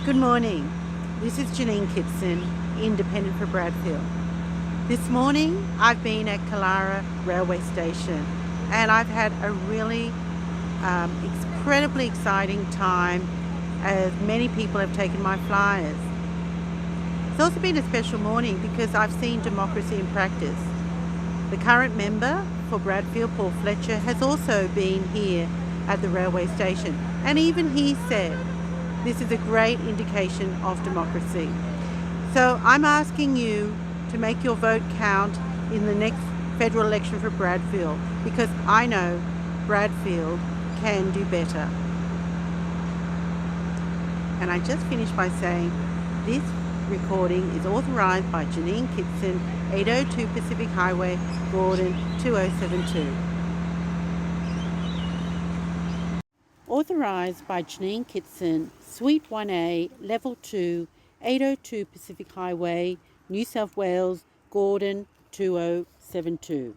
Good morning. This is Janine Kitson, independent for Bradfield. This morning I've been at Killara railway station and I've had a really incredibly exciting time as many people have taken my flyers. It's also been a special morning because I've seen democracy in practice. The current member for Bradfield, Paul Fletcher, has also been here at the railway station, and even he said this is a great indication of democracy. So I'm asking you to make your vote count in the next federal election for Bradfield, because I know Bradfield can do better. And I just finished by saying this recording is authorised by Janine Kitson, 802 Pacific Highway, Gordon 2072. Authorised by Janine Kitson, Suite 1A, Level 2, 802 Pacific Highway, New South Wales, Gordon 2072.